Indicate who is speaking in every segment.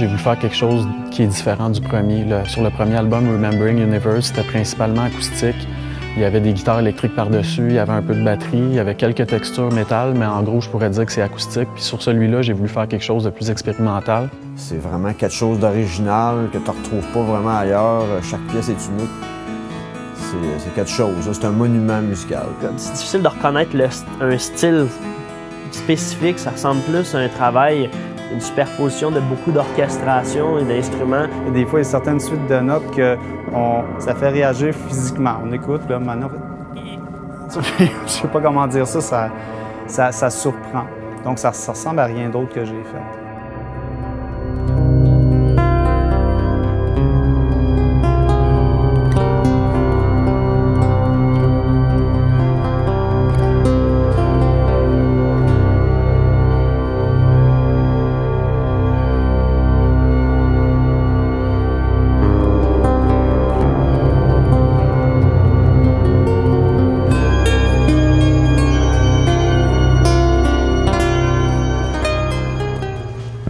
Speaker 1: J'ai voulu faire quelque chose qui est différent du premier. Sur le premier album, Remembering Universe, c'était principalement acoustique. Il y avait des guitares électriques par-dessus, il y avait un peu de batterie, il y avait quelques textures métal, mais en gros, je pourrais dire que c'est acoustique. Puis sur celui-là, j'ai voulu faire quelque chose de plus expérimental.
Speaker 2: C'est vraiment quelque chose d'original que tu ne retrouves pas vraiment ailleurs. Chaque pièce est unique. C'est quelque chose, c'est un monument musical.
Speaker 3: C'est difficile de reconnaître un style spécifique, ça ressemble plus à un travail, une superposition de beaucoup d'orchestration et d'instruments.
Speaker 4: Des fois, il y a certaines suites de notes que ça fait réagir physiquement. On écoute, là, maintenant, je sais pas comment dire ça, ça surprend. Donc, ça ressemble à rien d'autre que j'ai fait.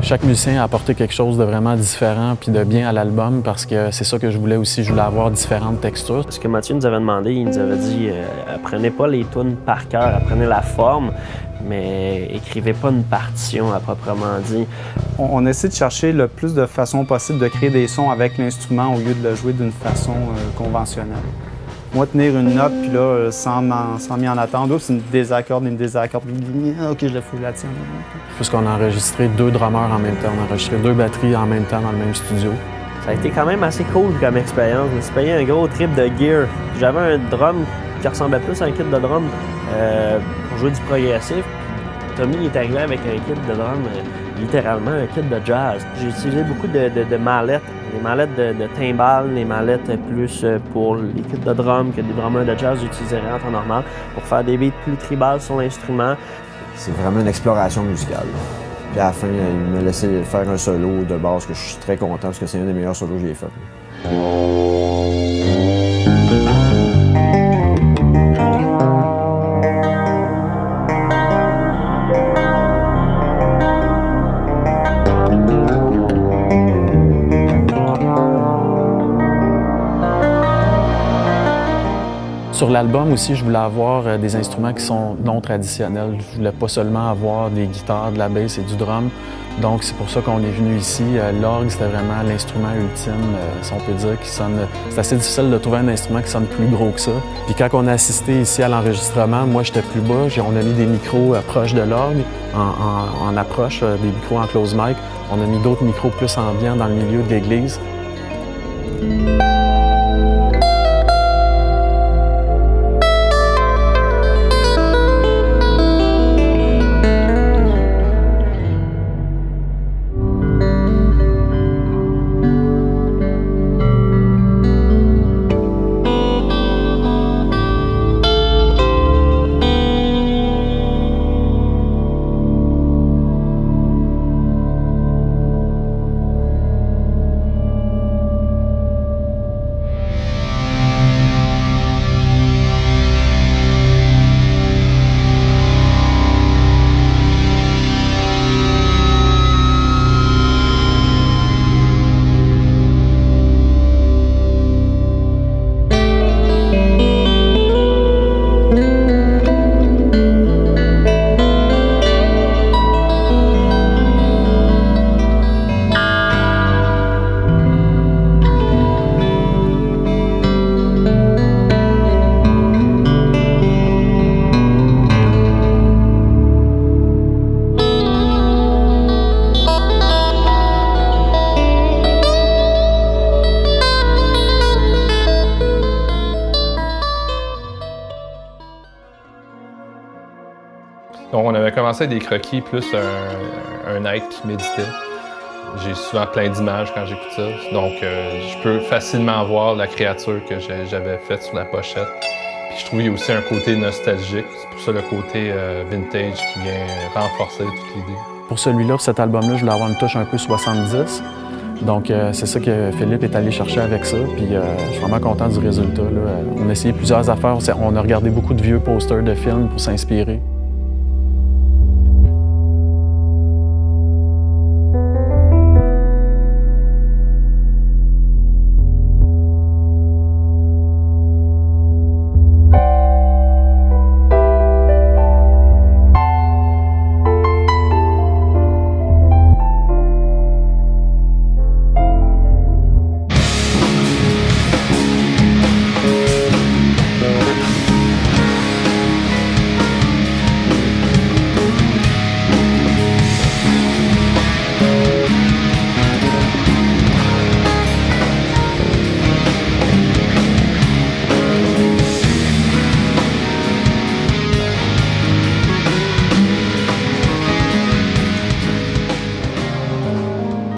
Speaker 1: Chaque musicien a apporté quelque chose de vraiment différent puis de bien à l'album parce que c'est ça que je voulais aussi. Je voulais avoir différentes textures.
Speaker 3: Ce que Mathieu nous avait demandé, il nous avait dit apprenez pas les tunes par cœur, apprenez la forme, mais écrivez pas une partition à proprement dit.
Speaker 4: On essaie de chercher le plus de façons possibles de créer des sons avec l'instrument au lieu de le jouer d'une façon conventionnelle. Moi, tenir une note, puis là, sans m'y en attendre, c'est une désaccorde, OK, je la tiens.
Speaker 1: Puisqu'on a enregistré 2 drummers en même temps, on a enregistré 2 batteries en même temps dans le même studio.
Speaker 3: Ça a été quand même assez cool comme expérience. Je me suis payé un gros trip de gear. J'avais un drum qui ressemblait plus à un kit de drum pour jouer du progressif. Tommy est arrivé avec un kit de drum, littéralement un kit de jazz. J'ai utilisé beaucoup de mallettes. Les mallettes de timbales, les mallettes plus pour les kits de drum que des drummers de jazz utiliseraient en temps normal pour faire des beats plus tribales sur l'instrument.
Speaker 2: C'est vraiment une exploration musicale. Puis à la fin, il m'a laissé faire un solo de base que je suis très content parce que c'est un des meilleurs solos que j'ai fait.
Speaker 1: Sur l'album aussi, je voulais avoir des instruments qui sont non traditionnels. Je voulais pas seulement avoir des guitares, de la bass et du drum. Donc c'est pour ça qu'on est venu ici. L'orgue, c'était vraiment l'instrument ultime, si on peut dire, qui sonne... C'est assez difficile de trouver un instrument qui sonne plus gros que ça. Puis quand on a assisté ici à l'enregistrement, moi j'étais plus bas. On a mis des micros proches de l'orgue, en approche, des micros en close mic. On a mis d'autres micros plus ambiants dans le milieu de l'église.
Speaker 5: Donc, on avait commencé avec des croquis plus un être qui méditait. J'ai souvent plein d'images quand j'écoute ça. Donc, je peux facilement voir la créature que j'avais faite sur la pochette. Puis je trouve qu'il y a aussi un côté nostalgique. C'est pour ça le côté vintage qui vient renforcer toute l'idée.
Speaker 1: Pour celui-là, pour cet album-là, je voulais avoir une touche un peu 70. Donc, c'est ça que Philippe est allé chercher avec ça. Puis, je suis vraiment content du résultat, là. On a essayé plusieurs affaires. On a regardé beaucoup de vieux posters de films pour s'inspirer.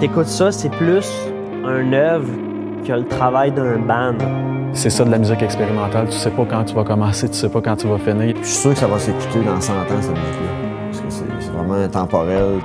Speaker 3: t'écoutes ça, c'est plus un œuvre que le travail d'un band.
Speaker 1: C'est ça de la musique expérimentale. Tu sais pas quand tu vas commencer, tu sais pas quand tu vas finir.
Speaker 2: Je suis sûr que ça va s'écouter dans 100 ans, cette musique-là. Parce que c'est vraiment intemporel.